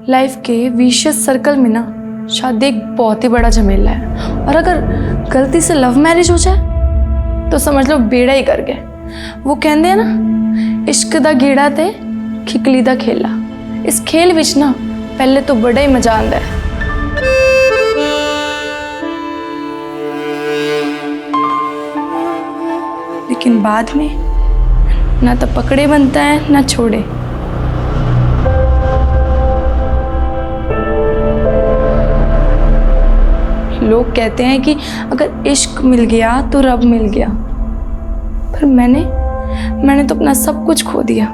Life के vicious circle में ना शादी एक बहुत ही बड़ा झमेला है, और अगर गलती से लव मैरिज हो जाए तो समझ लो बेड़ा ही कर गए। वो कहते हैं ना, इश्क दा गेड़ा ते खिकली दा खेला। इस खेल विच ना पहले तो बड़ा ही मजा आंदा है, लेकिन बाद में ना तो पकड़े बनता है ना छोड़े। लोग कहते हैं कि अगर इश्क मिल गया तो रब मिल गया, पर मैंने तो अपना सब कुछ खो दिया।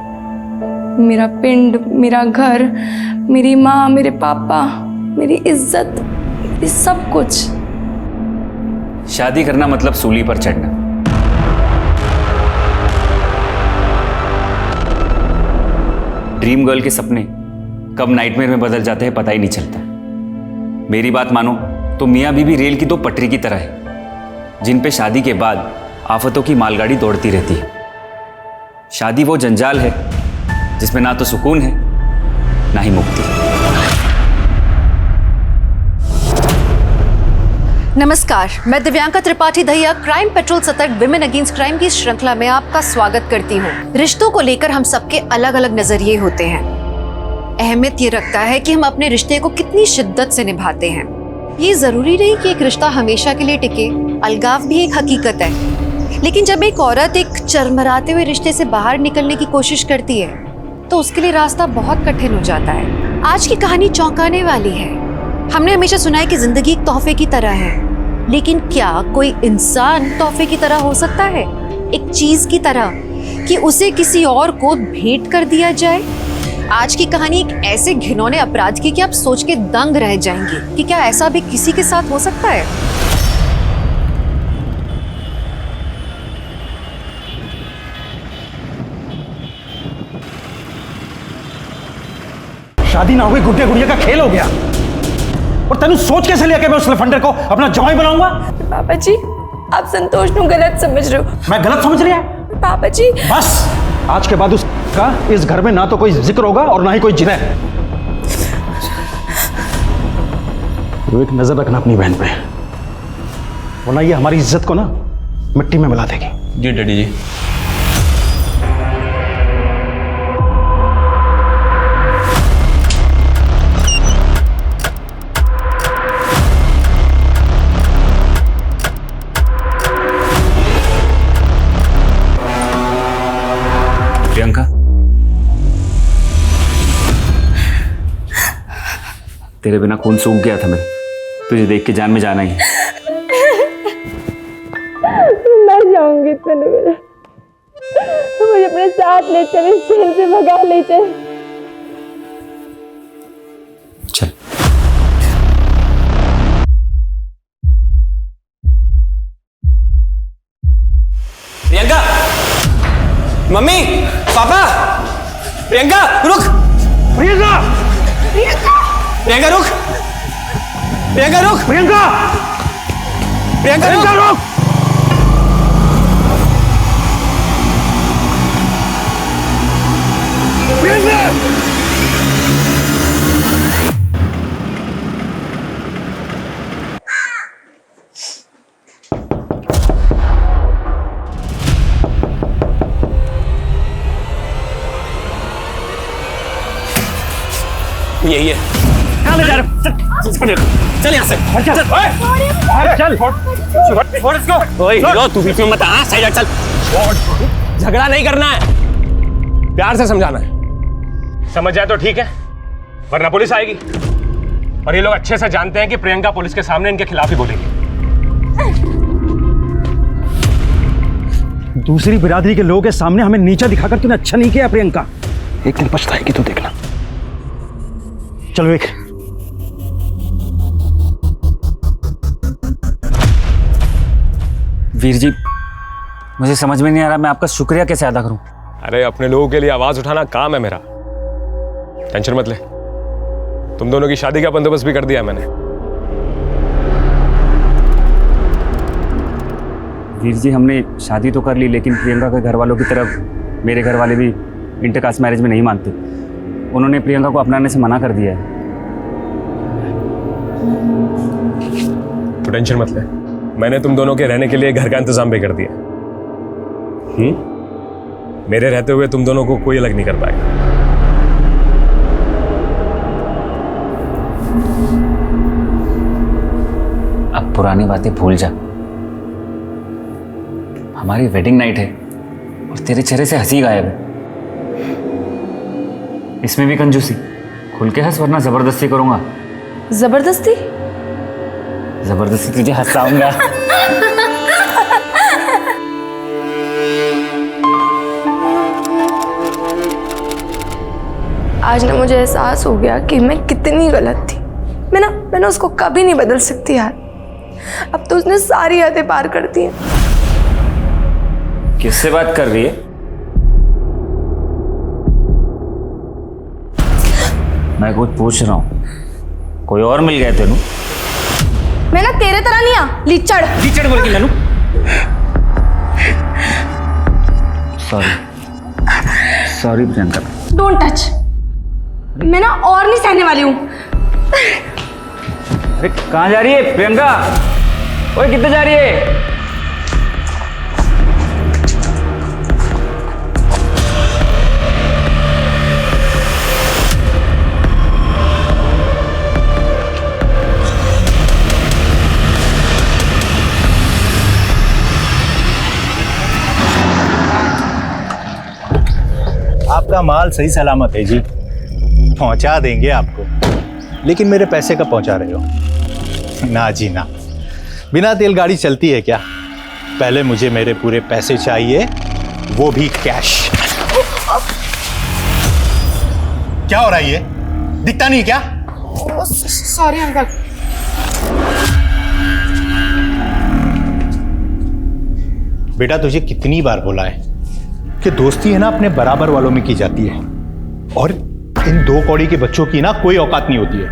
मेरा पिंड, मेरा घर, मेरी माँ, मेरे पापा, मेरी इज्जत, मेरी सब कुछ। शादी करना मतलब सूली पर चढ़ना। ड्रीम गर्ल के सपने कब नाइटमेयर में बदल जाते हैं पता ही नहीं चलता। मेरी बात मानो तो मियाँ बीबी रेल की दो पटरी की तरह है, जिन पे शादी के बाद आफतों की मालगाड़ी दौड़ती रहती है। शादी वो जंजाल है जिसमें ना तो सुकून है ना ही मुक्ति। नमस्कार, मैं दिव्यांका त्रिपाठी दहिया क्राइम पेट्रोल सतर्क विमेन अगेंस्ट क्राइम की श्रृंखला में आपका स्वागत करती हूँ। रिश्तों को लेकर हम सबके अलग अलग नजरिए होते हैं। अहमियत ये रखता है कि हम अपने रिश्ते को कितनी शिद्दत से निभाते हैं। ये जरूरी नहीं कि एक रिश्ता हमेशा के लिए टिके, अलगाव भी एक हकीकत है। लेकिन जब एक औरत एक चरमराते हुए रिश्ते से बाहर निकलने की कोशिश करती है तो उसके लिए रास्ता बहुत कठिन हो जाता है। आज की कहानी चौंकाने वाली है। हमने हमेशा सुना है कि जिंदगी एक तोहफे की तरह है, लेकिन क्या कोई इंसान तोहफे की तरह हो सकता है? एक चीज की तरह कि उसे किसी और को भेंट कर दिया जाए? आज की कहानी एक ऐसे घिनौने अपराध की कि आप सोच के दंग रह जाएंगे कि क्या ऐसा भी किसी के साथ हो सकता है। शादी ना हुई, गुड्डे गुड़िया का खेल हो गया। और तेनू सोच कैसे लिया कि मैं उस लफंडर को अपना जवाई बनाऊंगा? पापा जी, आप संतोष को गलत समझ रहे हो। मैं गलत समझ रहा? पापा जी बस, आज के बाद उसका इस घर में ना तो कोई जिक्र होगा और ना ही कोई जिने। तो एक नजर रखना अपनी बहन पे, वरना ये हमारी इज्जत को ना मिट्टी में मिला देगी। जी डैडी जी। प्रियंका, तेरे बिना खून सूख गया था। मैं तुझे देख के जान में जाना ही। मर जाऊंगी तनु, मुझे अपने साथ ले चल, इस जेल से भगा ले चल। चल। प्रियंका, मम्मी, पापा, प्रियंका रुक। प्रियंका! प्रियंका रुक। प्रियंका रुक। प्रियंका! प्रियंका प्रियंका रुक! प्रियंका! यही है। कहाँ ले जा रहे हो? चल यहाँ से। चल, चल, छोड़ इसको। ओए हीरो, तू बीच में मत आ, साइड हट, चल। झगड़ा नहीं करना है, प्यार से समझाना है। समझ जाए तो ठीक है, वरना पुलिस आएगी। और ये लोग अच्छे से जानते हैं कि प्रियंका पुलिस के सामने इनके खिलाफ ही बोलेगी। दूसरी बिरादरी के लोगों के सामने हमें नीचा दिखाकर तूने अच्छा नहीं किया प्रियंका। एक दिन पछताएगी तो देखना। चलो एक। वीर जी, मुझे समझ में नहीं आ रहा मैं आपका शुक्रिया कैसे अदा करूं। अरे अपने लोगों के लिए आवाज उठाना काम है मेरा, टेंशन मत ले। तुम दोनों की शादी का बंदोबस्त भी कर दिया मैंने। वीर जी, हमने शादी तो कर ली, लेकिन प्रियंका के घर वालों की तरफ मेरे घर वाले भी इंटरकास्ट मैरिज में नहीं मानते। उन्होंने प्रियंका को अपनाने से मना कर दिया है। टेंशन मत ले, मैंने तुम दोनों के रहने के लिए घर का इंतजाम भी कर दिया। मेरे रहते हुए तुम दोनों को कोई अलग नहीं कर पाएगा। अब पुरानी बातें भूल जा। हमारी वेडिंग नाइट है और तेरे चेहरे से हंसी गायब है। इसमें भी कंजूसी। खुल के हंस वरना जबरदस्ती करूंगा। जबरदस्ती? जबरदस्ती तुझे हंसाऊंगा। आज ना मुझे एहसास हो गया कि मैं कितनी गलत थी। मैंने उसको कभी नहीं बदल सकती यार। अब तो उसने सारी हदें पार कर दी हैं। किससे बात कर रही है? मैं कुछ पूछ रहा हूं। कोई और मिल गया तेनू? मैं ना तेरे तरह नहीं आ लीचड़। लीचड़ बोल के ननू। सॉरी प्रियंका। Don't touch. मैं ना और नहीं सहने वाली हूँ। अरे कहाँ जा रही है प्रियंका? ओए कितने जा रही है? आपका माल सही सलामत है जी, पहुंचा देंगे आपको। लेकिन मेरे पैसे कब पहुंचा रहे हो? ना जी ना, बिना तेल गाड़ी चलती है क्या? पहले मुझे मेरे पूरे पैसे चाहिए, वो भी कैश। क्या हो रहा है ये? दिखता नहीं क्या? Sorry uncle. बेटा तुझे कितनी बार बोला है कि दोस्ती है ना अपने बराबर वालों में की जाती है, और इन दो कौड़ी के बच्चों की ना कोई औकात नहीं होती है।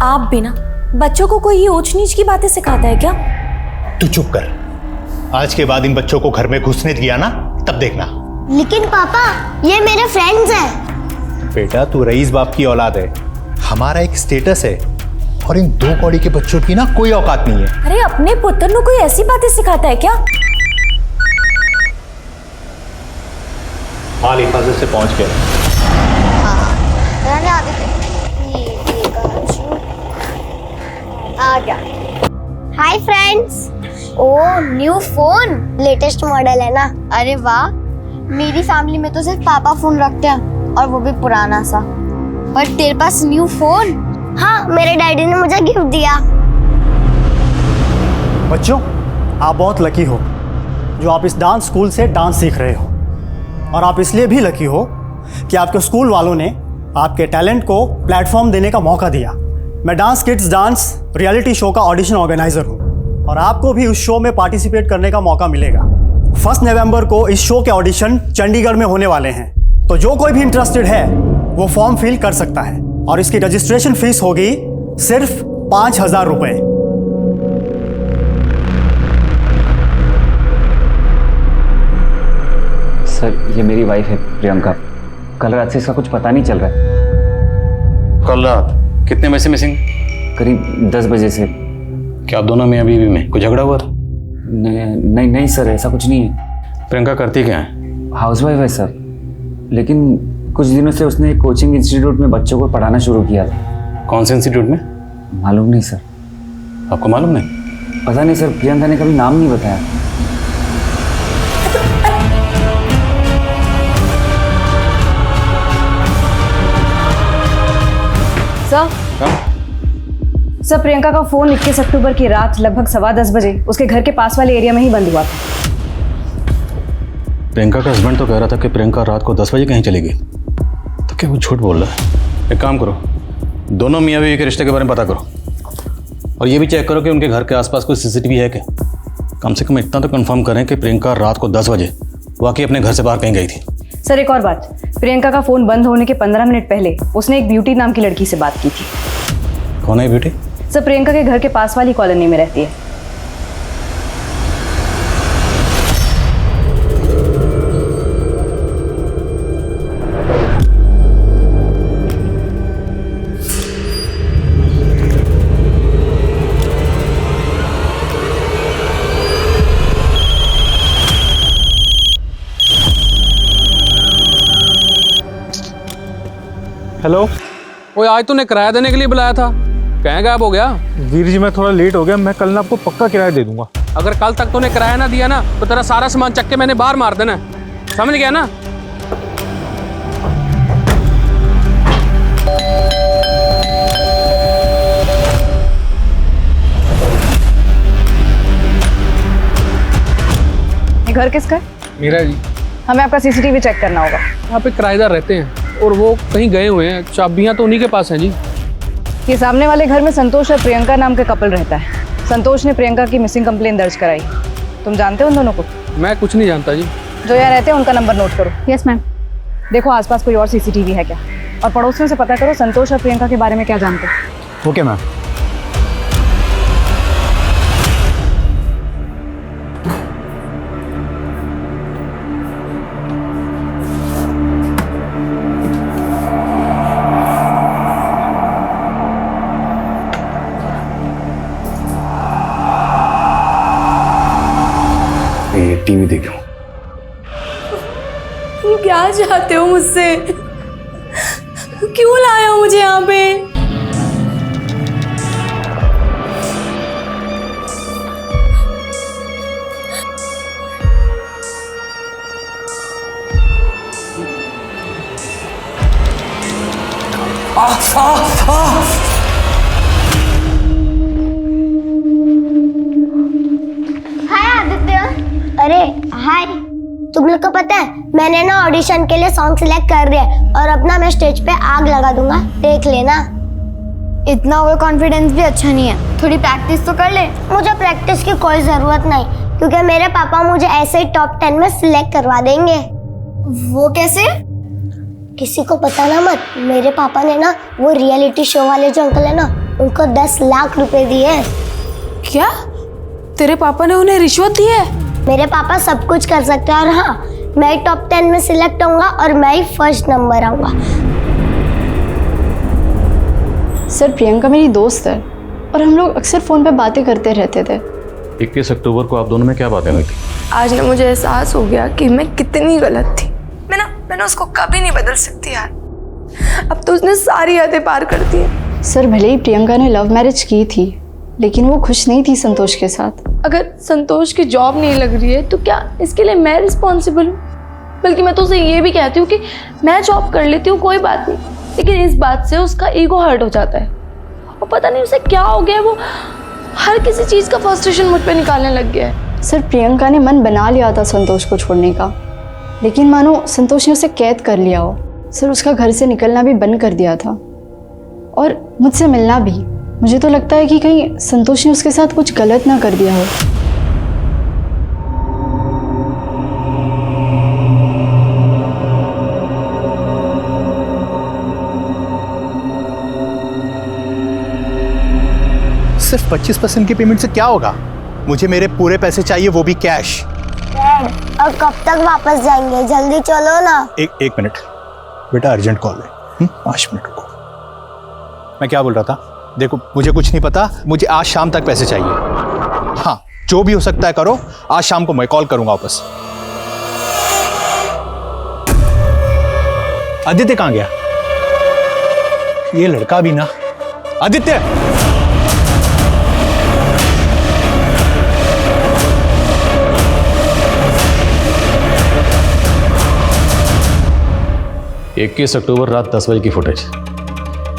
आप भी ना बच्चों को कोई ऊंच नीच की बातें सिखाता है क्या? तू चुप कर। आज के बाद इन बच्चों को घर में घुसने दिया ना, तब देखना। लेकिन पापा ये मेरे फ्रेंड्स हैं। बेटा तू रईस बाप की औलाद है, हमारा एक स्टेटस है, और इन दो कौड़ी के बच्चों की ना कोई औकात नहीं है। अरे अपने पुत्र को कोई ऐसी बातें सिखाता है क्या? माल हिफाजत से पहुंच गया। आ गया। Hi friends. Oh new phone, latest model है ना? अरे वाह, मेरी फैमिली में तो सिर्फ पापा फोन रखते हैं, और वो भी पुराना सा। पर तेरे पास न्यू फोन? हाँ, मेरे डैडी ने मुझे गिफ्ट दिया। बच्चों, आप बहुत लकी हो जो आप इस डांस स्कूल से डांस सीख रहे हो, और आप इसलिए भी लकी हो कि आपके स्कूल वालों ने आपके टैलेंट को प्लेटफॉर्म देने का मौका दिया। मैं dance kids dance reality show का ऑडिशन ऑर्गेनाइजर हूँ, और आपको भी उस शो में पार्टिसिपेट करने का मौका मिलेगा। 1 नवंबर को इस शो के ऑडिशन चंडीगढ़ में होने वाले हैं, तो जो कोई भी इंटरेस्टेड है वो फॉर्म फिल कर सकता है, और इसकी रजिस्ट्रेशन फीस होगी सिर्फ 5,000 रुपये। सर ये मेरी वाइफ है प्रियंका। कल रात से इसका कुछ पता नहीं चल रहा है। कल रात कितने बजे से मिसिंग? करीब 10 बजे से। क्या आप दोनों मियां बीवी में कोई झगड़ा हुआ था? नहीं सर, ऐसा कुछ नहीं है। प्रियंका करती क्या है? हाउसवाइफ है सर, लेकिन कुछ दिनों से उसने एक कोचिंग इंस्टीट्यूट में बच्चों को पढ़ाना शुरू किया था। कौन से इंस्टीट्यूट में? मालूम नहीं सर। आपको मालूम नहीं? पता नहीं सर, प्रियंका ने कभी नाम नहीं बताया। सर प्रियंका का फोन 21 अक्टूबर की रात लगभग 10:15 बजे उसके घर के पास वाले एरिया में ही बंद हुआ था। प्रियंका का हस्बैंड तो कह रहा था कि प्रियंका रात को 10 बजे कहीं चली गई, तो क्या वो झूठ बोल रहा है? एक काम करो, दोनों मियाँ बीवी के रिश्ते के बारे में पता करो, और ये भी चेक करो कि उनके घर के आसपास कोई सीसीटीवी है क्या। कम से कम इतना तो कंफर्म करें कि प्रियंका रात को 10 बजे वाकई अपने घर से बाहर कहीं गई थी। सर एक और बात, प्रियंका का फोन बंद होने के 15 मिनट पहले उसने एक ब्यूटी नाम की लड़की से बात की थी। कौन है ब्यूटी? सर प्रियंका के घर के पास वाली कॉलोनी में रहती है। हेलो ओए आज तूने किराया देने के लिए बुलाया था, कहाँ गायब हो गया? वीर जी मैं थोड़ा लेट हो गया, मैं कल ना आपको पक्का किराया दे दूंगा। अगर कल तक तूने किराया ना दिया ना तो तेरा सारा सामान चक के मैंने बाहर मार देना है, समझ गया ना? ये घर किसका है? मेरा जी। हमें आपका सीसीटीवी चेक करना होगा। यहाँ पे किराएदार रहते हैं और वो कहीं गए हुए हैं, चाबियाँ तो उन्हीं के पास हैं जी। ये सामने वाले घर में संतोष और प्रियंका नाम का कपल रहता है। संतोष ने प्रियंका की मिसिंग कंप्लेन दर्ज कराई। तुम जानते हो उन दोनों को? मैं कुछ नहीं जानता जी। जो यहाँ रहते हैं उनका नंबर नोट करो। Yes ma'am. देखो आसपास कोई और सीसीटीवी है क्या, और पड़ोसियों से पता करो संतोष और प्रियंका के बारे में क्या जानते हो। Okay ma'am. टीवी देखो। तुम क्या चाहते हो मुझसे? क्यों लाए हो मुझे यहाँ पे? हाय आदित्य। अरे हाय, तुम लोग को पता है मैंने ना ऑडिशन के लिए सॉन्ग सिलेक्ट कर दिया है और अपना मैं स्टेज पे आग लगा दूंगा, देख लेना। इतना ओवर कॉन्फिडेंस भी अच्छा नहीं है, थोड़ी प्रैक्टिस तो कर ले। मुझे प्रैक्टिस की कोई जरूरत नहीं, क्योंकि मेरे पापा मुझे ऐसे ही टॉप 10 में सिलेक्ट करवा देंगे। वो कैसे? किसी को पता ना मत। मेरे पापा ने ना वो रियलिटी शो वाले जो अंकल है ना, उनको 10 लाख रुपए दिए। क्या तेरे पापा ने उन्हें रिश्वत दी है? मेरे पापा सब कुछ कर सकते हैं, और हाँ, मैं टॉप 10 में सिलेक्ट होऊंगा और मैं ही फर्स्ट नंबर आऊंगा। सर प्रियंका मेरी दोस्त है और हम लोग अक्सर फ़ोन पे बातें करते रहते थे। 21 अक्टूबर को आप दोनों में क्या बातें हुई थी? आज ना मुझे एहसास हो गया कि मैं कितनी गलत थी। मैं ना उसको कभी नहीं बदल सकती यार। अब तो उसने सारी हदें पार कर दी है। सर भले ही प्रियंका ने लव मैरिज की थी, लेकिन वो खुश नहीं थी संतोष के साथ। अगर संतोष की जॉब नहीं लग रही है तो क्या इसके लिए मैं रिस्पॉन्सिबल हूँ? बल्कि मैं तो उसे ये भी कहती हूँ कि मैं जॉब कर लेती हूँ, कोई बात नहीं, लेकिन इस बात से उसका ईगो हर्ट हो जाता है और पता नहीं उसे क्या हो गया, वो हर किसी चीज़ का फ्रस्ट्रेशन मुझ पे निकालने लग गया है। सर प्रियंका ने मन बना लिया था संतोष को छोड़ने का, लेकिन मानो संतोष ने उसे कैद कर लिया हो। सर उसका घर से निकलना भी बंद कर दिया था और मुझसे मिलना भी। मुझे तो लगता है कि कहीं संतोष ने उसके साथ कुछ गलत ना कर दिया हो। सिर्फ 25% की पेमेंट से क्या होगा? मुझे मेरे पूरे पैसे चाहिए, वो भी कैश। डैड, अब कब तक वापस जाएंगे? जल्दी चलो ना। एक मिनट बेटा, अर्जेंट कॉल है। 5 मिनट रुको। मैं क्या बोल रहा था? देखो मुझे कुछ नहीं पता, मुझे आज शाम तक पैसे चाहिए। हाँ, जो भी हो सकता है करो, आज शाम को मैं कॉल करूंगा वापस। आदित्य कहाँ गया? ये लड़का भी ना। आदित्य! इक्कीस अक्टूबर रात 10 बजे की फुटेज।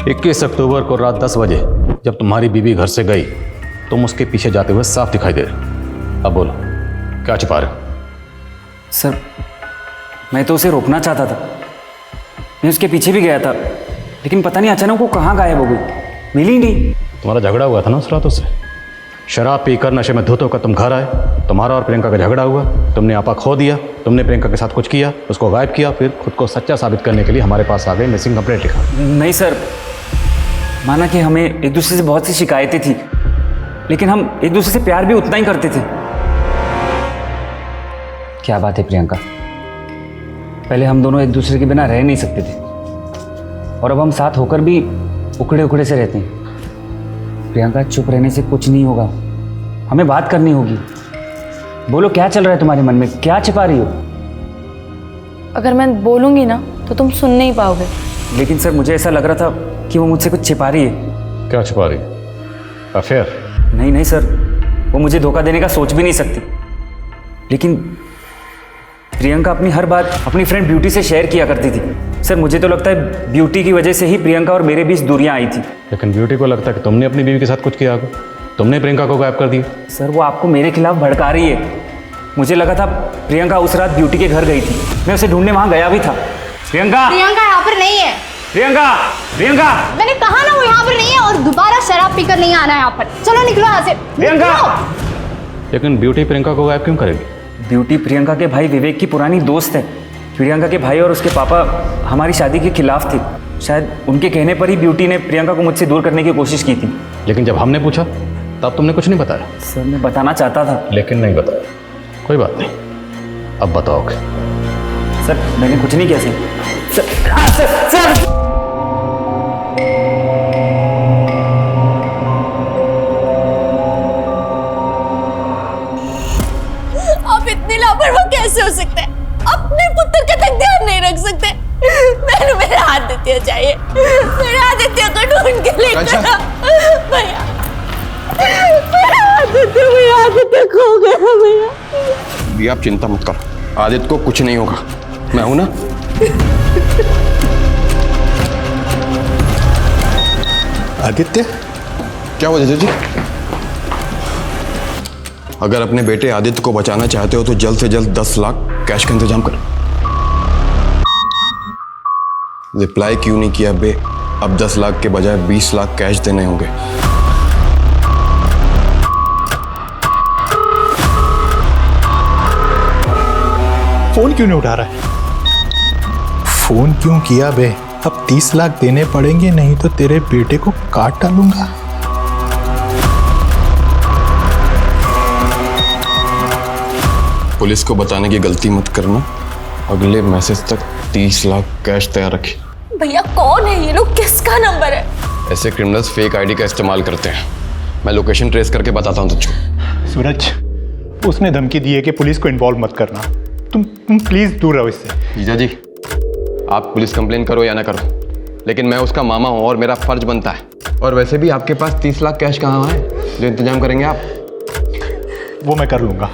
21 अक्टूबर को रात 10 बजे जब तुम्हारी बीवी घर से गई, तुम उसके पीछे जाते हुए साफ दिखाई दे रहे। अब बोलो, क्या छिपा रहे हो? सर मैं तो उसे रोकना चाहता था, मैं उसके पीछे भी गया था, लेकिन पता नहीं अचानक वो कहाँ गायब हो गई, मिली नहीं। तुम्हारा झगड़ा हुआ था ना उस रात उससे। शराब पीकर नशे में धुत होकर तुम घर आए, तुम्हारा और प्रियंका का झगड़ा हुआ, तुमने आपा खो दिया, तुमने प्रियंका के साथ कुछ किया, उसको गायब किया, फिर खुद को सच्चा साबित करने के लिए हमारे पास आ गए, मिसिंग कंप्लेंट लिखा। नहीं सर, माना कि हमें एक दूसरे से बहुत सी शिकायतें थी, लेकिन हम एक दूसरे से प्यार भी उतना ही करते थे। क्या बात है प्रियंका, पहले हम दोनों एक दूसरे के बिना रह नहीं सकते थे और अब हम साथ होकर भी उखड़े उखड़े से रहते हैं। प्रियंका चुप रहने से कुछ नहीं होगा, हमें बात करनी होगी। बोलो क्या चल रहा है तुम्हारे मन में, क्या छिपा रही हो? अगर मैं बोलूँगी ना तो तुम सुन नहीं पाओगे, लेकिन सर मुझे ऐसा लग रहा था कि वो मुझसे कुछ छिपा रही है। क्या छुपा रही? अफेयर? नहीं नहीं सर, वो मुझे धोखा देने का सोच भी नहीं सकती। लेकिन प्रियंका अपनी हर बात अपनी फ्रेंड ब्यूटी से शेयर किया करती थी। सर मुझे तो लगता है ब्यूटी की वजह से ही प्रियंका और मेरे बीच दूरियां आई थी। लेकिन ब्यूटी को लगता है कि तुमने अपनी बीवी के साथ कुछ किया होगा, तुमने प्रियंका को गायब कर दिया। सर वो आपको मेरे खिलाफ भड़का रही है। मुझे लगा था प्रियंका उस रात ब्यूटी के घर गई थी, मैं उसे ढूंढने वहां गया भी था। प्रियंका, प्रियंका यहाँ पर नहीं है। प्रियंका, प्रियंका, मैंने कहा ना वो यहाँ पर नहीं है, और दोबारा शराब पीकर नहीं आना है यहाँ पर। चलो निकलो यहाँ से। प्रियंका! लेकिन ब्यूटी प्रियंका को गायब क्यों करेगी? ब्यूटी प्रियंका के भाई विवेक की पुरानी दोस्त है। प्रियंका के भाई और उसके पापा हमारी शादी के खिलाफ थे। शायद उनके कहने पर ही ब्यूटी ने प्रियंका को मुझसे दूर करने की कोशिश की थी। लेकिन जब हमने पूछा तब तुमने कुछ नहीं बताया। सर मैं बताना चाहता था, लेकिन नहीं बताया। कोई बात नहीं, अब बताओगे। सर मैंने कुछ नहीं किया सर। आप इतने लापरवाह कैसे हो सकते हैं? अपने पुत्र का तक ध्यान नहीं रख सकते। मैंने मेरे आदित्य चाहिए, मेरे आदित्य को ढूंढ के लेकर भैया, मेरा आदित्य खो गया भैया। भैया आप चिंता मत करो, आदित्य को कुछ नहीं होगा, मैं हूं ना। आदित्य? क्या हुआ जीजा जी? अगर अपने बेटे आदित्य को बचाना चाहते हो तो जल्द से जल्द 10 लाख कैश का इंतजाम करो। रिप्लाई क्यों नहीं किया बे? अब 10 लाख के बजाय 20 लाख कैश देने होंगे। फोन क्यों नहीं उठा रहा है? फोन क्यों किया बे? अब 30 लाख देने पड़ेंगे, नहीं तो तेरे बेटे को काट डालूंगा। पुलिस को बताने की गलती मत करना। अगले मैसेज तक 30 लाख कैश तैयार रखिए। भैया कौन है ये लोग? किसका नंबर है? ऐसे क्रिमिनल्स फेक आईडी का इस्तेमाल करते हैं। मैं लोकेशन ट्रेस करके बताता हूँ तुझको। सूरज, उसने धमकी दी है कि पुलिस को इन्वॉल्व मत करना। तुम प्लीज दूर रहो इससे। जीजा जी, आप पुलिस कंप्लेन करो या ना करो, लेकिन मैं उसका मामा हूँ और मेरा फर्ज बनता है। और वैसे भी आपके पास 30 लाख कैश कहाँ है जो इंतजाम करेंगे आप? वो मैं कर लूंगा।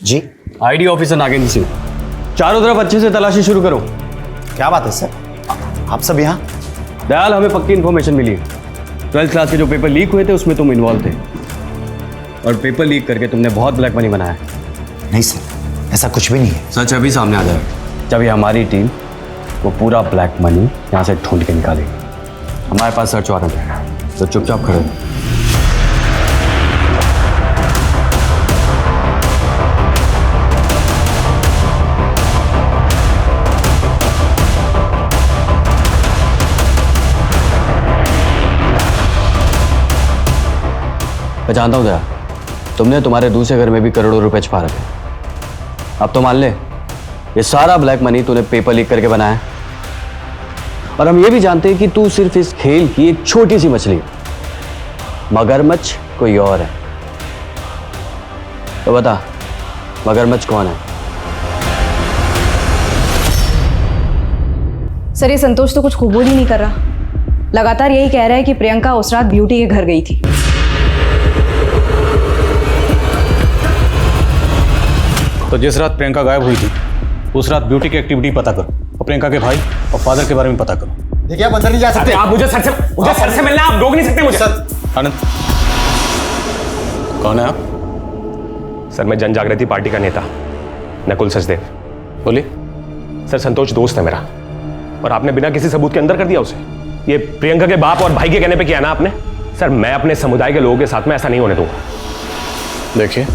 जी, आईडी ऑफिसर नागेंद्र सिंह, चारों तरफ अच्छे से तलाशी शुरू करो। क्या बात है सर, आप सब यहाँ? दयाल, हमें पक्की इन्फॉर्मेशन मिली है। 12th क्लास के जो पेपर लीक हुए थे उसमें तुम इन्वॉल्व थे, और पेपर लीक करके तुमने बहुत ब्लैक मनी बनाया। नहीं सर, ऐसा कुछ भी नहीं है। सच अभी सामने आ जाएगा जब ये हमारी टीम वो पूरा ब्लैक मनी यहाँ से ढूंढ के निकालेगी। हमारे पास सर्च वारंट है, तो चुपचाप खड़े रहो। मैं जानता हूँ दया, तुमने तुम्हारे दूसरे घर में भी करोड़ों रुपए छुपा रखे। अब तो मान ले ये सारा ब्लैक मनी तूने पेपर लीक करके बनाया। और हम ये भी जानते हैं कि तू सिर्फ इस खेल की एक छोटी सी मछली है, मगरमच्छ कोई और है। तो बता, मगरमच्छ कौन है? सर, ये संतोष तो कुछ कबूल ही नहीं कर रहा। लगातार यही कह रहा है कि प्रियंका उस रात ब्यूटी के घर गई थी। तो जिस रात प्रियंका गायब हुई थी उस रात ब्यूटी की एक्टिविटी पता करो, और प्रियंका के भाई और फादर के बारे में पता करो। देखिए आप अंदर नहीं जा सकते। आप मुझे सर से मिलना, आप रोक नहीं सकते मुझे। आनंद, कौन है आप? सर मैं जन जागृति पार्टी का नेता नकुल सचदेव। बोलिए। सर संतोष दोस्त है मेरा, और आपने बिना किसी सबूत के अंदर कर दिया उसे। ये प्रियंका के बाप और भाई के कहने पे किया ना आपने। सर मैं अपने समुदाय के लोगों के साथ में ऐसा नहीं होने दूंगा। देखिए,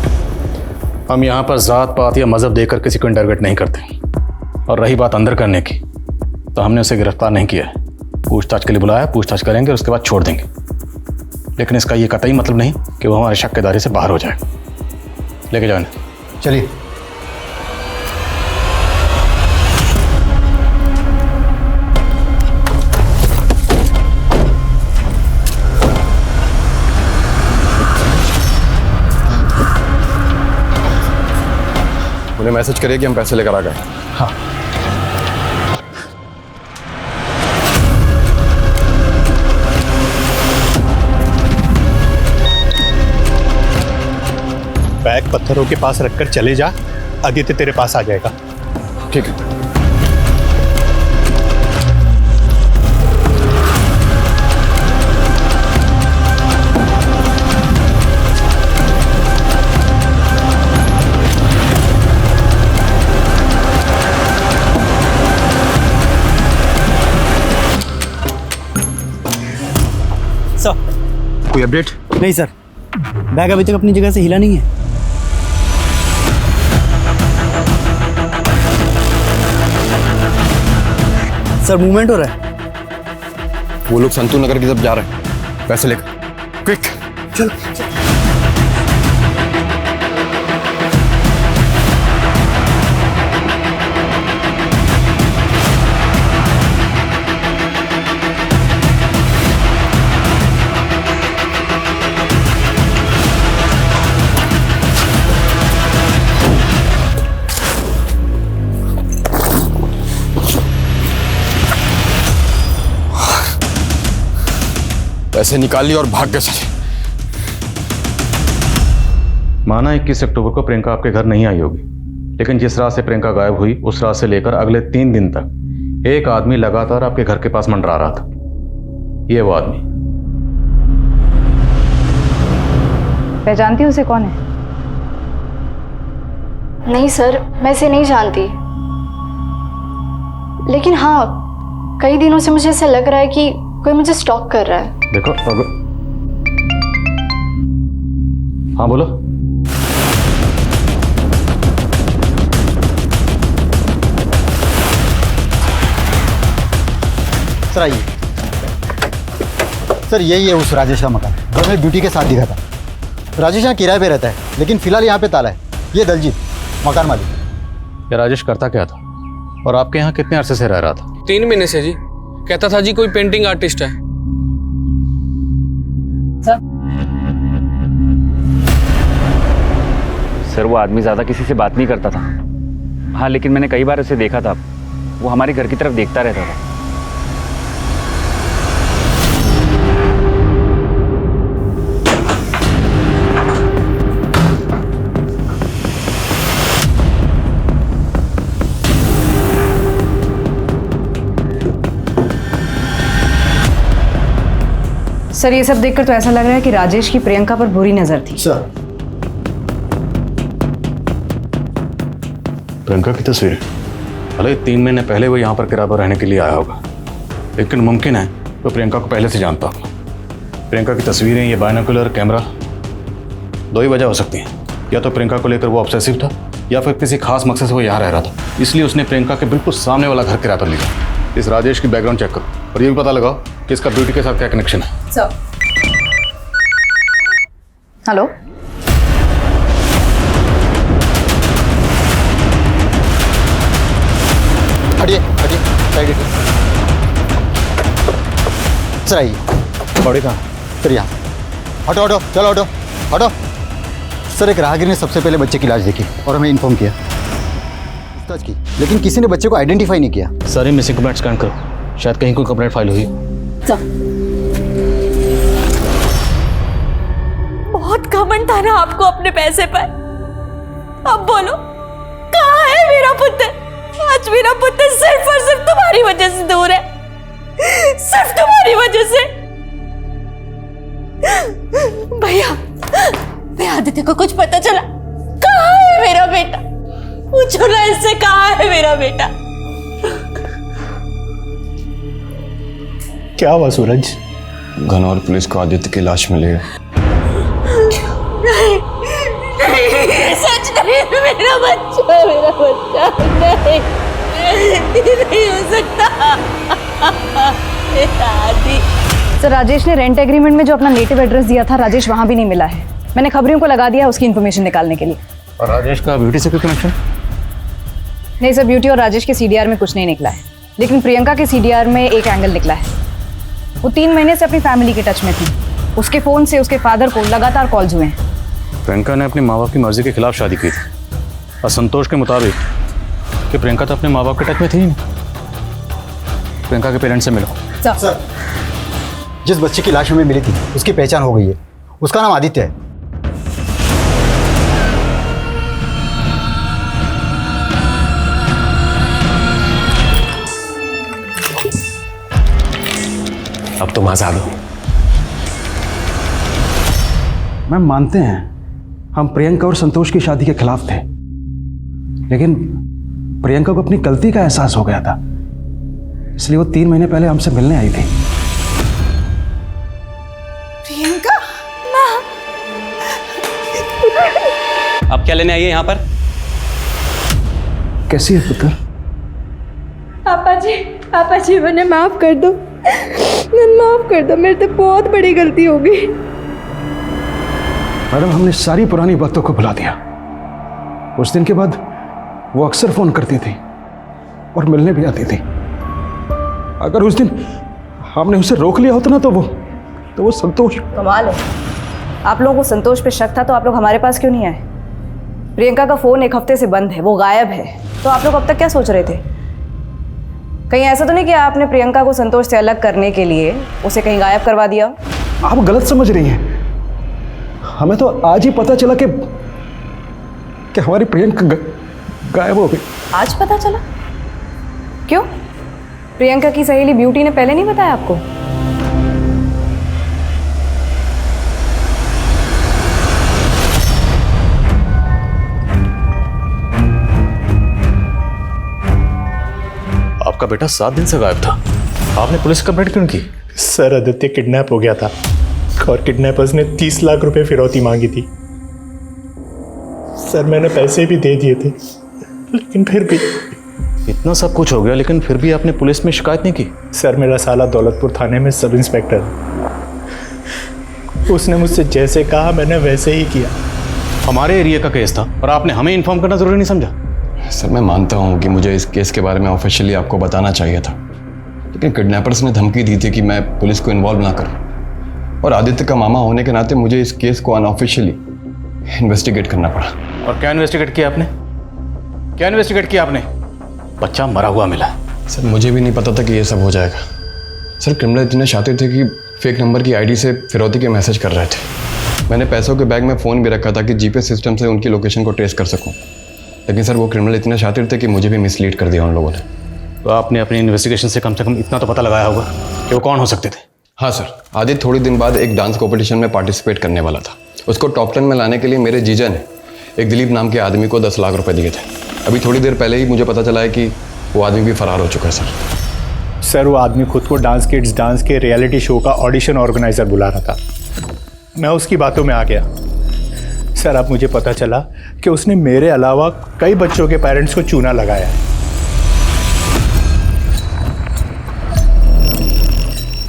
हम यहाँ पर जात पात या मजहब देकर किसी को इंटरगेट नहीं करते, और रही बात अंदर करने की, तो हमने उसे गिरफ्तार नहीं किया है। पूछताछ के लिए बुलाया, पूछताछ करेंगे और उसके बाद छोड़ देंगे। लेकिन इसका ये कतई मतलब नहीं कि वो हमारे शक के दायरे से बाहर हो जाए। लेके जाओ इन्हें। चलिए। उन्हें मैसेज करिए कि हम पैसे लेकर आ गए। हाँ। बैग पत्थरों के पास रखकर चले जा, आदित्य तेरे पास आ जाएगा। ठीक है। सर कोई अपडेट? नहीं सर, बैग अभी तक अपनी जगह से हिला नहीं है। सर मूवमेंट हो रहा है। वो लोग संतू नगर की तरफ जा रहे हैं, पैसे लेकर। क्विक चलो। पैसे निकाल लिए और भाग गए चले। माना 21 अक्टूबर को प्रियंका आपके घर नहीं आई होगी, लेकिन जिस रात से प्रियंका गायब हुई उस रात से लेकर अगले 3 दिन तक एक आदमी लगातार आपके घर के पास मंडरा रहा था। ये वो आदमी। पहचानती हो उसे? कौन है? नहीं सर, मैं इसे नहीं जानती, लेकिन हाँ कई दिनों से मुझे ऐसा लग रहा है कि कोई मुझे स्टॉक कर रहा है। देखो हाँ बोलो। सर आइए। सर यही है उस राजेश का मकान जो हमें ब्यूटी के साथ दिखा था। राजेश यहाँ किराए पे रहता है, लेकिन फिलहाल यहाँ पे ताला है। ये दलजीत मकान मालिक। ये राजेश करता क्या था और आपके यहाँ कितने अरसे से रह रहा था? 3 महीने से जी। कहता था जी कोई पेंटिंग आर्टिस्ट है। सर वो आदमी ज़्यादा किसी से बात नहीं करता था। हाँ लेकिन मैंने कई बार उसे देखा था, वो हमारे घर की तरफ देखता रहता था। सर ये सब देखकर तो ऐसा लग रहा है कि राजेश की प्रियंका पर बुरी नजर थी। सर प्रियंका की तस्वीर, भले 3 महीने पहले वो यहाँ पर किराए पर रहने के लिए आया होगा, लेकिन मुमकिन है तो प्रियंका को पहले से जानता होगा। प्रियंका की तस्वीरें, ये बाइनोकुलर कैमरा, 2 ही वजह हो सकती हैं। या तो प्रियंका को लेकर वो ऑब्सेसिव था, या फिर किसी खास मकसद से वो यहाँ रह रहा था, इसलिए उसने प्रियंका के बिल्कुल सामने वाला घर किराए पर लिया। इस राजेश की बैकग्राउंड चेक करो और ये भी पता लगाओ कि इसका ब्यूटी के साथ क्या कनेक्शन है। सर हेलो, हटिए हटिए, साइड हटिए। सर आइए। बॉडी कहाँ? सर यहाँ। हटो हटो, चलो हटो हटो। सर एक राहगीर ने सबसे पहले बच्चे की लाश देखी और हमें इन्फॉर्म किया, पूछताछ की, लेकिन किसी ने बच्चे को आइडेंटिफाई नहीं किया। सारे मिसिंग कंप्लेंट स्कैन करो, शायद कहीं कोई कंप्लेंट फाइल हुई। बहुत घमंड था ना आपको अपने पैसे पर। अब बोलो कहाँ है मेरा पुत्र? आज मेरा पुत्र सिर्फ और सिर्फ तुम्हारी वजह से दूर है, सिर्फ तुम्हारी वजह से। भैया आदित्य को कुछ पता चला? कहाँ है मेरा बेटा? पूछो ना इससे, कहाँ है मेरा बेटा? क्या हुआ सूरज? घनौर पुलिस को आदित्य की लाश मिली है। नहीं, सच नहीं, मेरा बच्चा नहीं, नहीं हो सकता। आदि सर राजेश ने रेंट एग्रीमेंट में जो अपना नेटिव एड्रेस दिया था, राजेश वहां भी नहीं मिला है। मैंने खबरियों को लगा दिया उसकी इन्फॉर्मेशन निकालने के लिए। और राजेश का ब्यूटी से कोई कनेक्शन? नहीं सर, ब्यूटी और राजेश के सीडीआर में कुछ नहीं निकला है, लेकिन प्रियंका के सीडीआर में एक एंगल निकला है। वो 3 महीने से अपनी फैमिली के टच में थी। उसके फ़ोन से उसके फादर को लगातार कॉल्स हुए हैं। प्रियंका ने अपने माँ बाप की मर्जी के खिलाफ शादी की थी और संतोष के मुताबिक कि प्रियंका तो अपने माँ बाप के टच में थी ही नहीं। प्रियंका के पेरेंट्स से मिलो। सर, जिस बच्चे की लाश हमें मिली थी उसकी पहचान हो गई है। उसका नाम आदित्य है। अब तुम आजाद हो। मैम मानते हैं हम प्रियंका और संतोष की शादी के खिलाफ थे, लेकिन प्रियंका को अपनी गलती का एहसास हो गया था, इसलिए वो 3 महीने पहले हमसे मिलने आई थी। प्रियंका आप क्या लेने आई है यहाँ पर? कैसी है पुत्र? पापा जी मुझे माफ कर दो, माफ कर दो, मेरे से बहुत बड़ी गलती हो गई। मैडम हमने सारी पुरानी बातों को भुला दिया। उस दिन के बाद वो अक्सर फोन करती थी और मिलने भी आती थी। अगर उस दिन हमने उसे रोक लिया होता ना तो वो संतोष। कमाल है, आप लोगों को संतोष पे शक था तो आप लोग हमारे पास क्यों नहीं आए? प्रियंका का फोन 1 हफ्ते से बंद है, वो गायब है, तो आप लोग अब तक क्या सोच रहे थे? कहीं ऐसा तो नहीं कि आपने प्रियंका को संतोष से अलग करने के लिए उसे कहीं गायब करवा दिया? आप गलत समझ रही हैं। हमें तो आज ही पता चला कि हमारी प्रियंका गायब हो गई। आज पता चला? क्यों? प्रियंका की सहेली ब्यूटी ने पहले नहीं बताया आपको? आपका बेटा 7 दिन से गायब था, आपने पुलिस कंप्लेंट क्यों की? सर, आदित्य किडनैप हो गया था और किडनैपर्स ने 30 लाख रुपए फिरौती मांगी थी। सर, मैंने पैसे भी दे दिए थे, लेकिन फिर भी इतना सब कुछ हो गया लेकिन फिर भी आपने पुलिस में शिकायत नहीं की? सर, मेरा साला दौलतपुर थाने में सब इंस्पेक्टर है। उसने मुझसे जैसे कहा मैंने वैसे ही किया। हमारे एरिया का केस था और आपने हमें इन्फॉर्म करना जरूरी नहीं समझा? सर मैं मानता हूँ कि मुझे इस केस के बारे में ऑफिशियली आपको बताना चाहिए था, लेकिन किडनैपर्स ने धमकी दी थी कि मैं पुलिस को इन्वॉल्व ना करूँ, और आदित्य का मामा होने के नाते मुझे इस केस को अनऑफिशियली इन्वेस्टिगेट करना पड़ा। और क्या इन्वेस्टिगेट किया आपने? क्या इन्वेस्टिगेट किया आपने? बच्चा मरा हुआ मिला। सर मुझे भी नहीं पता था कि ये सब हो जाएगा। सर क्रिमिनल इतने शातिर थे कि फेक नंबर की आईडी से फिरौती के मैसेज कर रहे थे। मैंने पैसों के बैग में फ़ोन भी रखा था कि जीपीएस सिस्टम से उनकी लोकेशन को ट्रेस कर सकूं, लेकिन सर वो क्रिमिनल इतने शातिर थे कि मुझे भी मिसलीड कर दिया उन लोगों ने। तो आपने अपनी इन्वेस्टिगेशन से कम इतना तो पता लगाया होगा कि वो कौन हो सकते थे? हाँ सर, आदित्य थोड़ी दिन बाद एक डांस कॉम्पिटिशन में पार्टिसिपेट करने वाला था। उसको टॉप 10 में लाने के लिए मेरे जीजा ने एक दिलीप नाम के आदमी को 10 लाख रुपए दिए थे। अभी थोड़ी देर पहले ही मुझे पता चला है कि वो आदमी भी फरार हो चुका है सर, वो आदमी खुद को डांस किड्स डांस के रियलिटी शो का ऑडिशन ऑर्गेनाइजर बुला रहा था। मैं उसकी बातों में आ गया। सर, अब मुझे पता चला कि उसने मेरे अलावा कई बच्चों के पेरेंट्स को चूना लगाया है।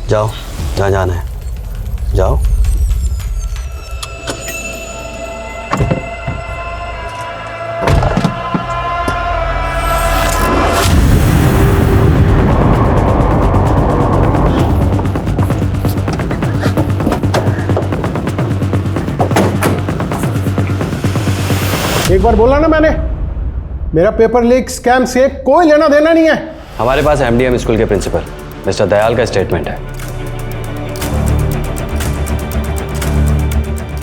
जाओ, जहाँ जाना है जाओ। एक बार बोला ना मैंने, मेरा पेपर लीक स्कैम से कोई लेना देना नहीं है। हमारे पास एमडीएम स्कूल के प्रिंसिपल मिस्टर दयाल का स्टेटमेंट है,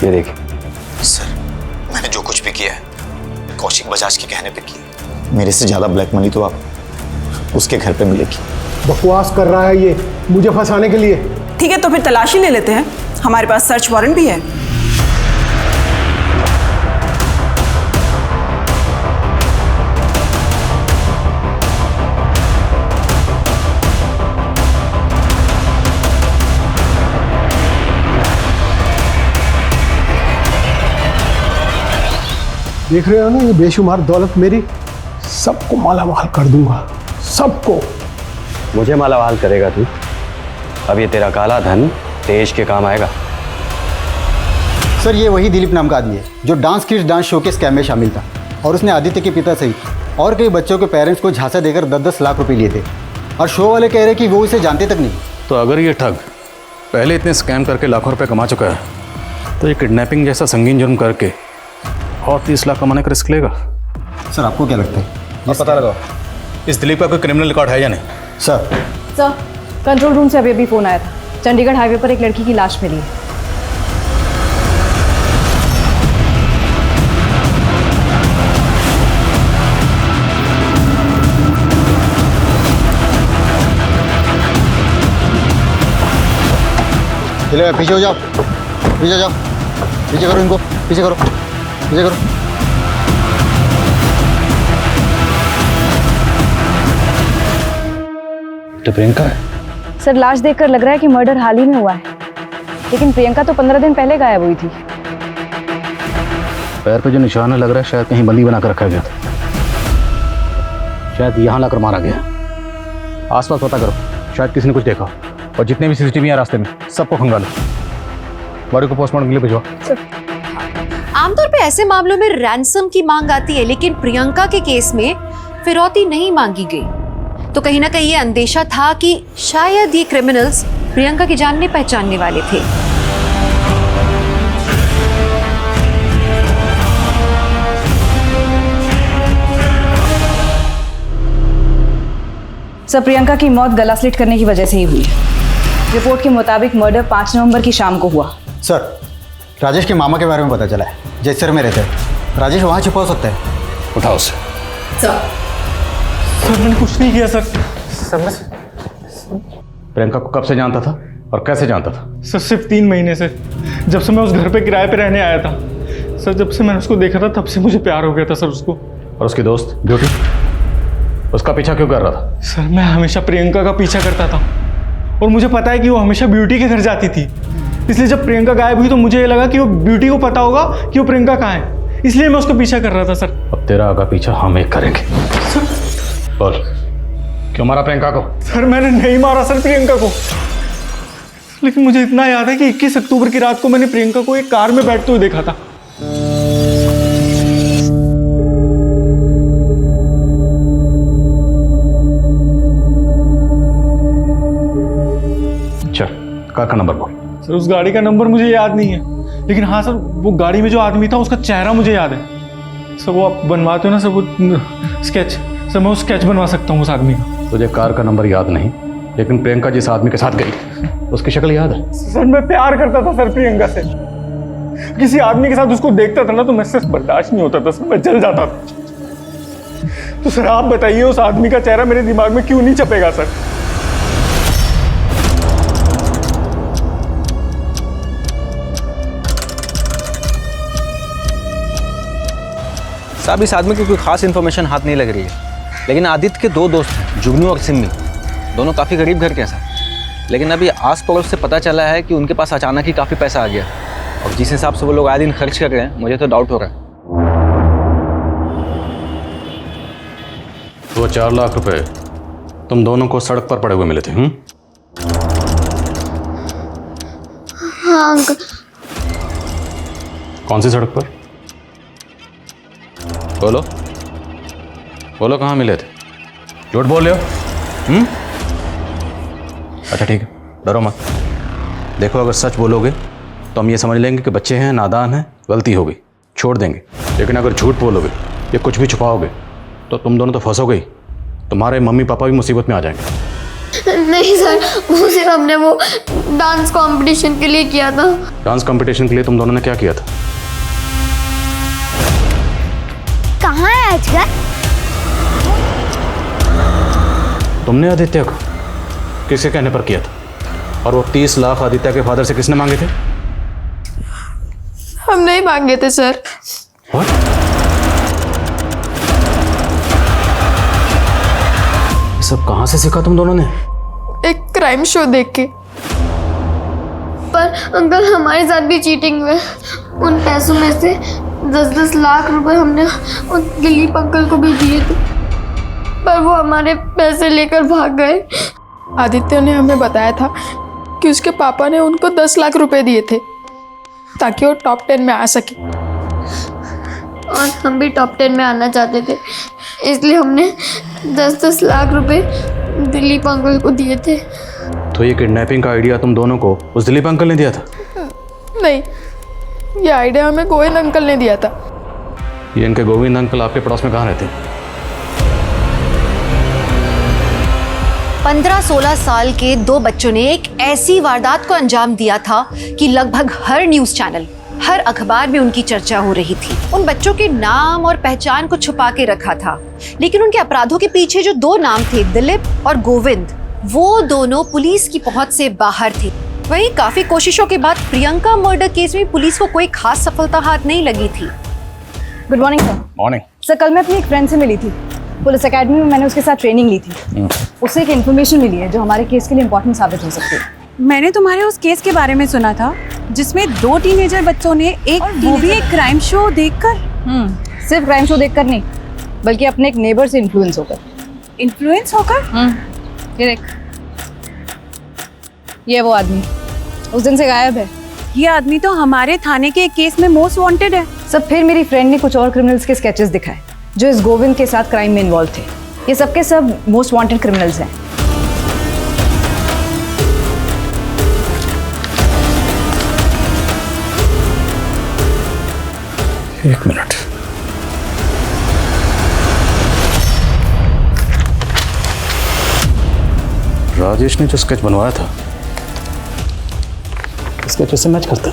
ये देखिए। सर, मैंने जो कुछ भी किया है कौशिक बजाज के कहने पे किया। मेरे से ज्यादा ब्लैक मनी तो आप उसके घर पे मिलेगी। बकवास कर रहा है ये मुझे फंसाने के लिए। ठीक है, तो फिर तलाशी ले लेते हैं, हमारे पास सर्च वारंट भी है। देख रहे हो ना ये बेशुमार दौलत मेरी, सबको मालामाल कर दूंगा, सबको। मुझे मालामाल करेगा तू? अब ये तेरा काला धन देश के काम आएगा। सर, ये वही दिलीप नाम का आदमी है जो डांस किड्स डांस शो के स्कैम में शामिल था, और उसने आदित्य के पिता सहित और कई बच्चों के पेरेंट्स को झांसा देकर 10-10 लाख रुपए लिए थे, और शो वाले कह रहे कि वो इसे जानते तक नहीं। तो अगर ये ठग पहले इतने स्कैम करके लाखों रुपए कमा चुका है, तो ये किडनैपिंग जैसा संगीन जुर्म करके और 30 लाख कमाने का रिस्क लेगा? सर आपको क्या लगता है? आप पता लगाओ इस दिलीप का कोई क्रिमिनल रिकॉर्ड है या नहीं। सर सर, कंट्रोल रूम से अभी अभी फ़ोन आया था। चंडीगढ़ हाईवे पर एक लड़की की लाश मिली है। चलो पीछे हो जाओ, पीछे जाओ, पीछे करो इनको, पीछे करो, पीछे करो। तो प्रियंका है? सर, लाश देखकर लग रहा है कि मर्डर हाल ही में हुआ है, लेकिन प्रियंका तो 15 दिन पहले गायब हुई थी। पैर पे जो निशान है लग रहा है शायद कहीं बंदी बना कर रखा गया था, शायद यहाँ लाकर मारा गया। आसपास पता करो, शायद किसी ने कुछ देखा, और जितने भी सीसीटीवी हैं रास्ते में सबको खंगालो, बॉडी को पोस्टमार्टम के लिए भिजवा। आमतौर पे ऐसे मामलों में रैंसम की मांग आती है, लेकिन प्रियंका के केस में फिरौती नहीं मांगी गई। तो कहीं ना कहीं ये अंदेशा था कि शायद ये क्रिमिनल्स प्रियंका की जानने पहचानने वाले थे। सर, प्रियंका की मौत गला स्लिट करने की वजह से ही हुई है। रिपोर्ट के मुताबिक मर्डर 5 नवंबर की शाम को हुआ। सर राजेश के मामा के बारे में पता चला है, जैसर में रहते हैं। राजेश वहाँ छिपा हो सकता है। उठाओ उसे। सर मैंने कुछ नहीं किया सर। प्रियंका को कब से जानता था और कैसे जानता था? सर सिर्फ 3 महीने से, जब से मैं उस घर पे किराए पे रहने आया था। सर जब से मैंने उसको देखा था तब से मुझे प्यार हो गया था सर उसको। और उसकी दोस्त ब्यूटी, उसका पीछा क्यों कर रहा था? सर मैं हमेशा प्रियंका का पीछा करता था, और मुझे पता है कि वो हमेशा ब्यूटी के घर जाती थी। इसलिए जब प्रियंका गायब हुई तो मुझे ये लगा कि वो ब्यूटी को पता होगा कि वो प्रियंका कहाँ है, इसलिए मैं उसका पीछा कर रहा था सर। अब तेरा आगा पीछा हम एक करेंगे। बोल, क्यों मारा प्रियंका को? सर मैंने नहीं मारा सर प्रियंका को, लेकिन मुझे इतना याद है कि 21 अक्टूबर की रात को मैंने प्रियंका को एक कार में बैठते हुए देखा था। अच्छा, कार का नंबर बोल। सर उस गाड़ी का नंबर मुझे याद नहीं है, लेकिन हाँ सर वो गाड़ी में जो आदमी था उसका चेहरा मुझे याद है। सर वो आप बनवाते हो ना सर वो स्केच, सर मैं वो स्केच बनवा सकता हूँ उस आदमी का। तुझे कार का नंबर याद नहीं, लेकिन प्रियंका जिस आदमी के साथ गई उसकी शक्ल याद है? सर मैं प्यार करता था सर प्रियंका से। किसी आदमी के साथ उसको देखता था ना तो मैं से बर्दाश्त नहीं होता था सर, मैं जल जाता था। तो सर आप बताइए उस आदमी का चेहरा मेरे दिमाग में क्यों नहीं छपेगा सर? साहब इस आदमी की कोई खास इन्फॉर्मेशन हाथ नहीं लग रही है, लेकिन आदित्य के 2 दोस्त हैं, जुगनू और सिम्मी, दोनों काफ़ी गरीब घर के हैं सर। लेकिन अभी आस पड़ोस से पता चला है कि उनके पास अचानक ही काफ़ी पैसा आ गया, और जिस हिसाब से वो लोग आए दिन खर्च कर रहे हैं मुझे तो डाउट हो रहा है। तो 4 लाख रुपए तुम दोनों को सड़क पर पड़े हुए मिले थे? हाँ अंकल। कौन सी सड़क पर? बोलो बोलो, कहाँ मिले थे? झूठ बोल रहे हो? अच्छा ठीक है, डरो मत। देखो अगर सच बोलोगे तो हम ये समझ लेंगे कि बच्चे हैं, नादान हैं, गलती हो गई, छोड़ देंगे। लेकिन अगर झूठ बोलोगे या कुछ भी छुपाओगे तो तुम दोनों तो फंसोगे ही, तुम्हारे मम्मी पापा भी मुसीबत में आ जाएंगे। नहीं सर, वो सिर्फ हमने वो डांस कंपटीशन के लिए किया था। डांस कंपटीशन के लिए तुम दोनों ने क्या किया था? कहाँ है अजगर? तुमने आदित्य को किसके कहने पर किया था? और वो 30 लाख आदित्य के फादर से किसने मांगे थे? हम नहीं मांगे थे सर। What? ये सब कहाँ से सीखा तुम दोनों ने? एक क्राइम शो देख के। पर अंकल हमारे साथ भी चीटिंग हुई। उन पैसों में से 10-10 लाख रुपए हमने उन दिलीप अंकल को भी दिए थे, पर वो हमारे पैसे लेकर भाग गए। आदित्य ने हमें बताया था कि उसके पापा ने उनको 10 लाख रुपए दिए थे ताकि वो टॉप 10 में आ सके, और हम भी टॉप 10 में आना चाहते थे, इसलिए हमने 10-10 लाख रुपए दिलीप अंकल को दिए थे। तो ये किडनैपिंग का आइडिया तुम दोनों को उस दिलीप अंकल ने दिया था? नहीं, ये आइडिया हमें गोयल अंकल ने दिया था। ये इनके गोविंद अंकल आपके पड़ोस में कहाँ रहते हैं? 15-16 साल के दो बच्चों ने एक ऐसी वारदात को अंजाम दिया था कि लगभग हर न्यूज चैनल, हर अखबार में उनकी चर्चा हो रही थी। उन बच्चों के नाम और पहचान को छुपा के रखा था, लेकिन उनके अपराधों के पीछे जो दो नाम थे, दिलीप और गोविंद, वो दोनों पुलिस की पहुंच से बाहर थे। वहीं काफी कोशिशों के बाद प्रियंका मर्डर केस में पुलिस को कोई खास सफलता हाथ नहीं लगी थी। Good morning sir. Morning. Sir, कल मैं अपनी एक फ्रेंड से मिली थी। पुलिस एकेडमी में मैंने उसके साथ ट्रेनिंग ली थी। उससे एक इन्फॉर्मेशन मिली है जो हमारे केस के लिए इम्पोर्टेंट साबित हो सकती है। मैंने तुम्हारे उस केस के बारे में सुना था जिसमें 2 टीनेजर बच्चों ने वो भी एक क्राइम शो देखकर। सिर्फ क्राइम शो देखकर नहीं, बल्कि अपने एक नेबर से इन्फ्लुएंस होकर। इन्फ्लुएंस होकर? ये देख, ये वो आदमी उस दिन से गायब है। ये आदमी तो हमारे थाने के एक केस में मोस्ट वांटेड है। सब फिर मेरी फ्रेंड ने कुछ और क्रिमिनल्स के स्केचेस दिखाए जो इस गोविंद के साथ क्राइम में इन्वॉल्व थे। ये सब के सब मोस्ट वांटेड क्रिमिनल्स हैं। एक मिनट। राजेश ने जो स्केच बनवाया था, स्केच से मैच करता।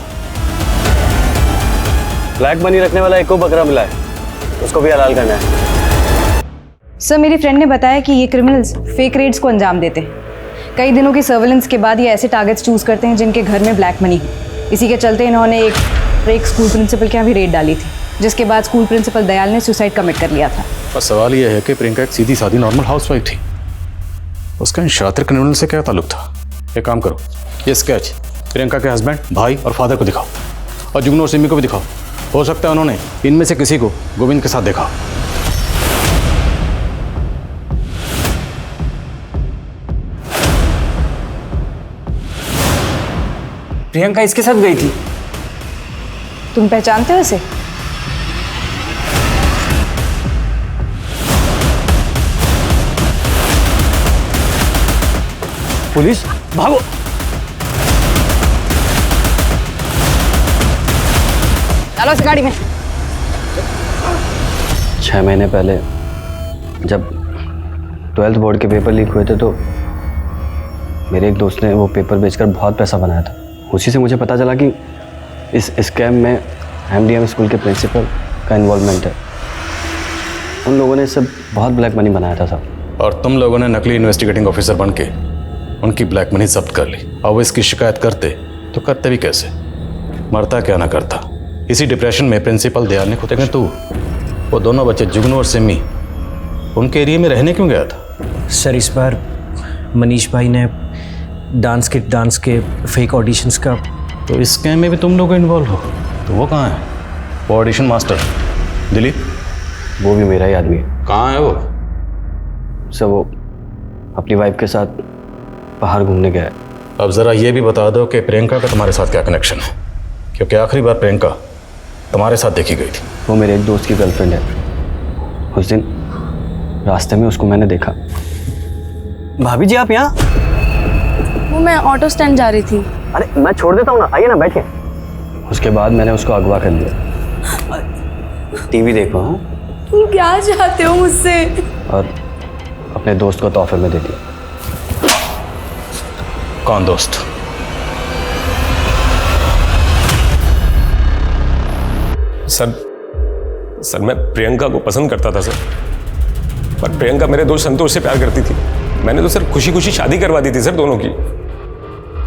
ब्लैक मनी रखने वाला एक को बकरा मिला है, उसको भी हलाल करना है। सर, मेरी फ्रेंड ने बताया कि ये क्रिमिनल्स फेक रेड्स को अंजाम देते हैं। कई दिनों की सर्वेलेंस के बाद ये ऐसे टारगेट्स चूज करते हैं जिनके घर में ब्लैक मनी हो। इसी के चलते इन्होंने एक स्कूल प्रिंसिपल के यहाँ भी रेड डाली थी, जिसके बाद स्कूल प्रिंसिपल दयाल ने सुसाइड कमिट कर लिया था। बस सवाल यह है कि प्रियंका एक सीधी सादी नॉर्मल हाउसवाइफ थी, उसका इन शातिर क्रिमिनल से क्या ताल्लुक था? एक काम करो, ये स्केच प्रियंका के हस्बैंड, भाई और फादर को दिखाओ, और जुगनू और सिमी को भी दिखाओ। हो सकता है उन्होंने इनमें से किसी को गोविंद के साथ देखा। प्रियंका इसके साथ गई थी? तुम पहचानते हो इसे? पुलिस, भागो! चलो इस गाड़ी में। 6 महीने पहले जब 12th बोर्ड के पेपर लीक हुए थे तो मेरे एक दोस्त ने वो पेपर बेचकर बहुत पैसा बनाया था। उसी से मुझे पता चला कि इस स्कैम में MDM स्कूल के प्रिंसिपल का इन्वॉल्वमेंट है। उन लोगों ने इससे बहुत ब्लैक मनी बनाया था साहब। और तुम लोगों ने नकली इन्वेस्टिगेटिंग ऑफिसर बन के उनकी ब्लैक मनी जब्त कर ली। और वो इसकी शिकायत करते तो करते भी कैसे? मरता क्या ना करता। इसी डिप्रेशन में प्रिंसिपल दयाल ने खुद। तू वो दोनों बच्चे जुगनू और सिमी उनके एरिया में रहने क्यों गया था? सर, इस बार मनीष भाई ने डांस के फेक ऑडिशंस का। तो इस स्कैम में भी तुम लोग इन्वॉल्व हो? तो वो कहाँ है? वो ऑडिशन मास्टर दिलीप? वो भी मेरा ही आदमी है। कहाँ है वो? सर, वो अपनी वाइफ के साथ बाहर घूमने गया है। अब ज़रा ये भी बता दो कि प्रियंका का तुम्हारे साथ क्या कनेक्शन है, क्योंकि आखिरी बार प्रियंका तुम्हारे साथ देखी गई थी। वो मेरे एक दोस्त की गर्लफ्रेंड है। उस दिन रास्ते में उसको मैंने देखा। भाभी जी, आप यहाँ? वो मैं ऑटो स्टैंड जा रही थी। अरे मैं छोड़ देता हूँ ना, आइए ना, बैठिए। उसके बाद मैंने उसको अगवा कर लिया। टीवी देखा हूँ। तुम क्या चाहते हो मुझसे? और अपने दोस्त को तोहफे में दे दिया। कौन दोस्त? सर, मैं प्रियंका को पसंद करता था सर, पर प्रियंका मेरे दोस्त संतोष से प्यार करती थी। मैंने तो सर खुशी खुशी शादी करवा दी थी सर दोनों की।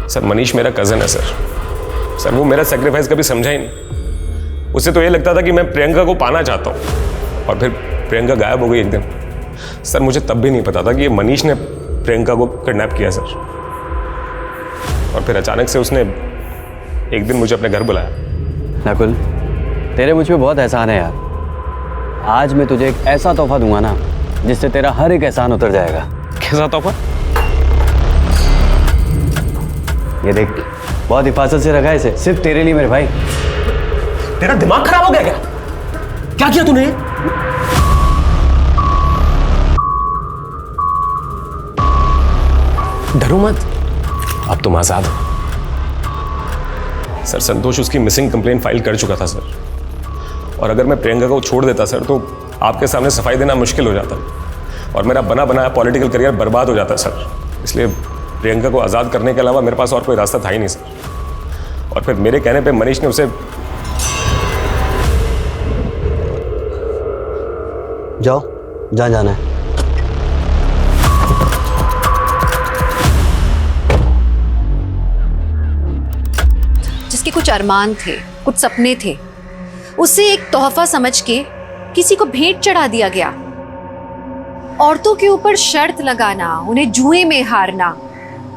सर, मनीष मेरा कज़न है सर, वो मेरा सेक्रीफाइस कभी समझा ही नहीं। उसे तो ये लगता था कि मैं प्रियंका को पाना चाहता हूँ, और फिर प्रियंका गायब हो गई एक दिन। सर, मुझे तब भी नहीं पता था कि ये मनीष ने प्रियंका को किडनैप किया सर। और फिर अचानक से उसने एक दिन मुझे अपने घर बुलाया। नकुल, तेरे मुझ पे बहुत एहसान है यार। आज मैं तुझे एक ऐसा तोहफा दूंगा ना जिससे तेरा हर एक एहसान उतर जाएगा। कैसा तोहफा? ये देख, बहुत हिफाजत से रखा है इसे, सिर्फ तेरे लिए मेरे भाई। तेरा दिमाग खराब हो गया क्या? क्या किया तूने? डरो मत, अब तुम आजाद हो। सर, संतोष उसकी मिसिंग कंप्लेंट फाइल कर चुका था सर, और अगर मैं प्रियंका को छोड़ देता सर तो आपके सामने सफाई देना मुश्किल हो जाता और मेरा बना बनाया पॉलिटिकल करियर बर्बाद हो जाता सर। इसलिए प्रियंका को आज़ाद करने के अलावा मेरे पास और कोई रास्ता था ही नहीं सर। और फिर मेरे कहने पे मनीष ने उसे जाओ जहाँ जाना है। जिसके कुछ अरमान थे, कुछ सपने थे, उसे एक तोहफा समझ के किसी को भेंट चढ़ा दिया गया। औरतों के ऊपर शर्त लगाना, उन्हें जुए में हारना,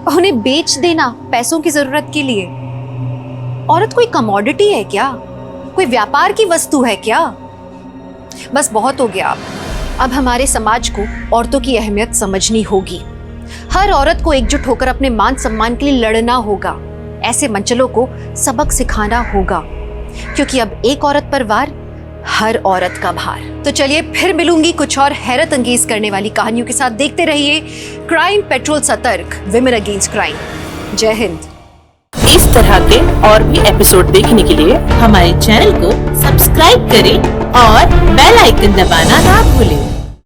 उन्हें बेच देना पैसों की जरूरत के लिए। औरत कोई कमोडिटी है क्या? कोई व्यापार की वस्तु है क्या? बस बहुत हो गया। अब हमारे समाज को औरतों की अहमियत समझनी होगी। हर औरत को एकजुट होकर अपने मान सम्मान के लिए लड़ना होगा। ऐसे मंचलों को सबक सिखाना होगा, क्योंकि अब एक औरत पर वार, हर औरत का भार। तो चलिए फिर मिलूंगी कुछ और हैरत अंगेज करने वाली कहानियों के साथ। देखते रहिए क्राइम पेट्रोल सतर्क, विमेन अगेंस्ट क्राइम। जय हिंद। इस तरह के और भी एपिसोड देखने के लिए हमारे चैनल को सब्सक्राइब करें और बेल आइकन दबाना ना भूलें।